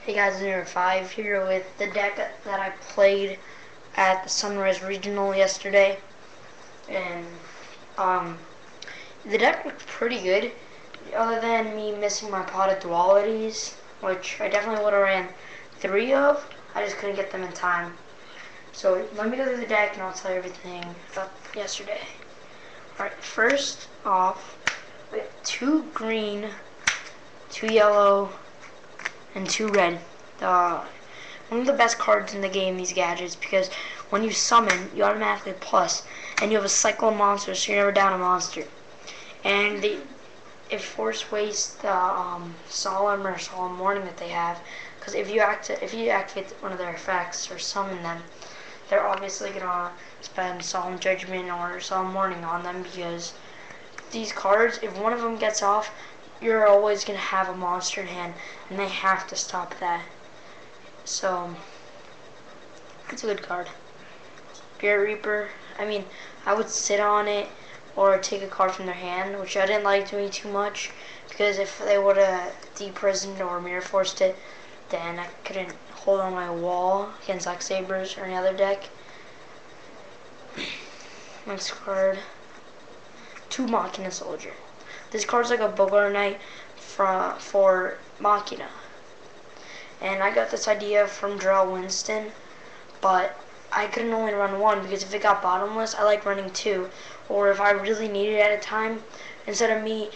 Hey guys, Number 5 here with the deck that I played at the Sunrise Regional yesterday, and the deck looked pretty good, other than me missing my pot of dualities, which I definitely would have ran 3 of. I just couldn't get them in time. So let me go through the deck and I'll tell you everything about yesterday. Alright, first off, we have 2 green, 2 yellow, and 2 red. One of the best cards in the game, these gadgets, because when you summon, you automatically plus, and you have a cycle of monsters, so you're never down a monster. And it force wastes the solemn or solemn warning that they have, because if you activate one of their effects or summon them, they're obviously gonna spend solemn judgment or solemn warning on them, because these cards, if one of them gets off, you're always gonna have a monster in hand, and they have to stop that. So it's a good card. Spirit Reaper, I would sit on it or take a card from their hand, which I didn't like doing too much, because if they would have deprisoned or mirror forced it, then I couldn't hold on my wall against X-sabers or any other deck. Next card, 2 Machina Soldier. This card's like a Bogart Knight for Machina. And I got this idea from Drell Winston, but I couldn't only run 1, because if it got bottomless, I like running 2. Or if I really need it at a time, instead of me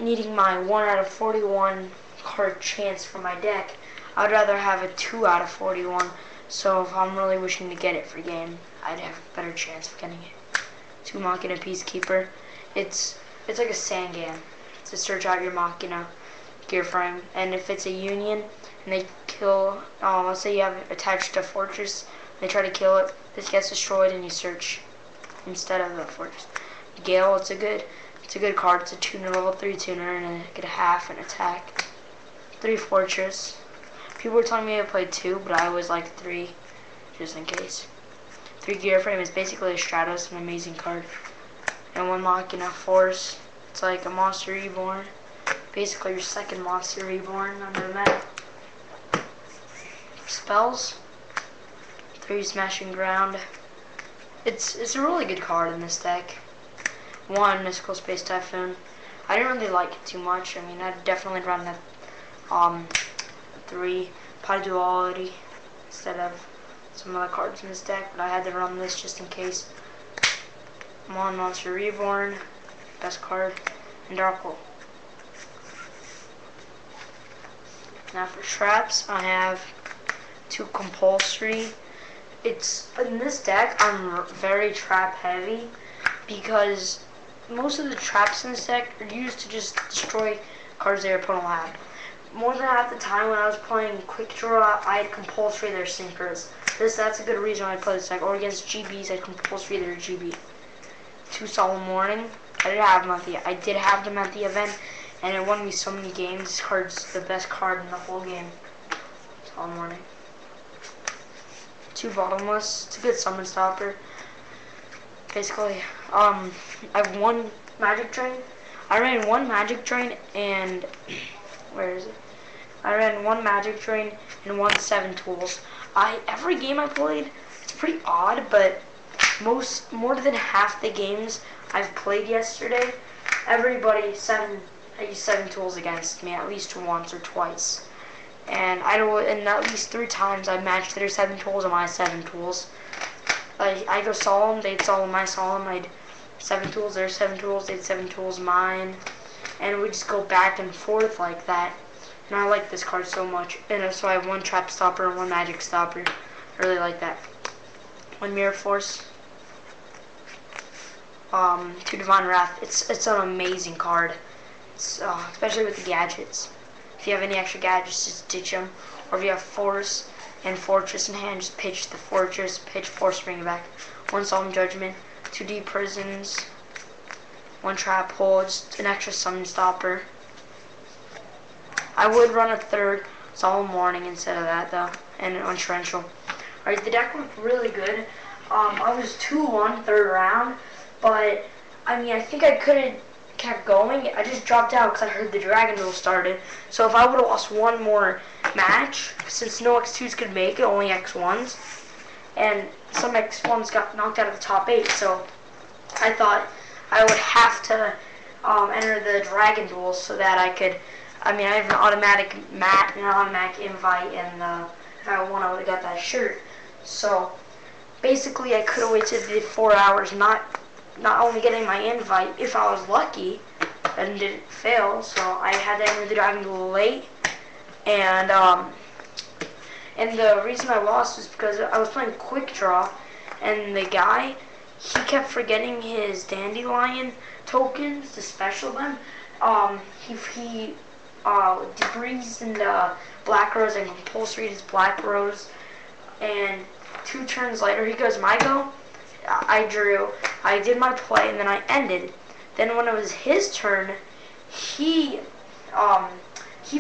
needing my 1 out of 41 card chance for my deck, I'd rather have a 2 out of 41. So if I'm really wishing to get it for game, I'd have a better chance of getting it. 2 Machina Peacekeeper. It's like a Sangan to search out your Machina gear frame, and if it's a union and they kill, let's say you have it attached to a fortress, they try to kill it, this gets destroyed and you search instead of the fortress. Gale, it's a good card. It's a tuner, level 3 tuner, and I get a half and attack. 3 fortress. People were telling me I played 2, but I always like 3 just in case. 3 gear frame is basically a Stratos, an amazing card. And 1 Machina Force. It's like a monster reborn. Basically your second monster reborn under the meta. Spells, 3 Smashing Ground. It's a really good card in this deck. 1 Mystical Space Typhoon. I didn't really like it too much. I'd definitely run the 3 Pot of Duality instead of some other cards in this deck, but I had to run this just in case. 1 Monster Reborn, best card, and Dark Hole. Now for traps, I have 2 Compulsory. In this deck, I'm very trap heavy, because most of the traps in this deck are used to just destroy cards their opponent will have. More than half the time when I was playing Quick Draw, I had Compulsory their Sinkers. That's a good reason why I play this deck. Or against GBs, I had Compulsory their GB. 2 Solemn Warning. I did have them at the event, and it won me so many games. This card's the best card in the whole game. Solemn Warning. 2 Bottomless. It's a good summon stopper. Basically, I have 1 Magic Drain. I ran 1 Magic Drain and where is it? I ran 1 Magic Drain and 1 7 Tools. Every game I played, it's pretty odd, but more than half the games I've played yesterday, everybody I used 7 Tools against me at least once or twice. And at least 3 times I matched their 7 Tools and my 7 Tools. I go Solemn, they'd Solemn my Solemn, I'd 7 Tools, their 7 Tools, they'd 7 Tools mine. And we just go back and forth like that. And I like this card so much. And so I have 1 Trap Stopper and 1 Magic Stopper. I really like that. 1 Mirror Force. 2 Divine Wrath. It's an amazing card. Especially with the gadgets. If you have any extra gadgets, just ditch them. Or if you have Force and Fortress in hand, just pitch the Fortress, pitch Force, bring it back. 1 Solemn Judgment. 2 Deep Prisons. 1 Trap Hole, just an extra summon stopper. I would run a 3rd Solemn Warning instead of that though, and 1 Torrential. Alright, the deck looked really good. I was 2-1 3rd round, but I think I could have kept going. I just dropped out because I heard the Dragon Duel started. So if I would have lost 1 more match, since no X2s could make it, only X1s, and some X1s got knocked out of the top 8, so I thought I would have to enter the Dragon Duel so that I could, I have an automatic mat and an automatic invite, and if I won, I would have got that shirt. So basically, I could have waited the 4 hours, not only getting my invite if I was lucky and didn't fail. So I had to enter the Dragon Duel late, and the reason I lost was because I was playing Quick Draw, and the guy, he kept forgetting his Dandelion tokens to special them. He debreezed into Black Rose and compulsory his Black Rose, and 2 turns later he goes, my go. I drew, I did my play, and then I ended. Then when it was his turn, he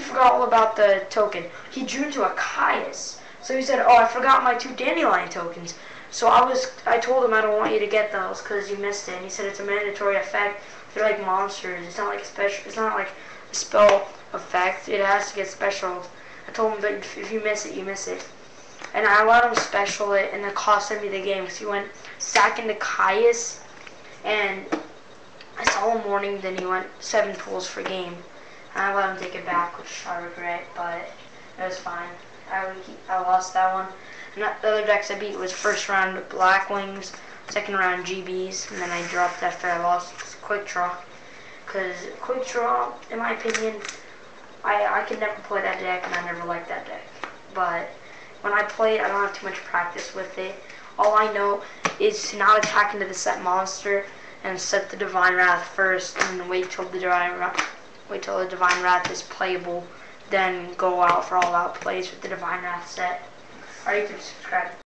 forgot all about the token. He drew into a Caius. So he said, oh, I forgot my 2 Dandelion tokens. So I told him I don't want you to get those because you missed it. And he said it's a mandatory effect. They're like monsters. It's not like a special. It's not like a spell effect. It has to get special. I told him that if you miss it, you miss it. And I allowed him to special it, and it cost me the game because he went sack into Caius, and I saw him warning. Then he went 7 pulls for game. And I let him take it back, which I regret, but it was fine. I lost that one. And the other decks I beat was first round Blackwings, second round GBs, and then I dropped after I lost Quick Draw. Because Quick Draw, in my opinion, I could never play that deck, and I never liked that deck. But when I play it, I don't have too much practice with it. All I know is to not attack into the set monster and set the Divine Wrath first, and wait till the Divine Wrath is playable, then go out for all-out plays with the Divine Wrath set. Alright, you can subscribe.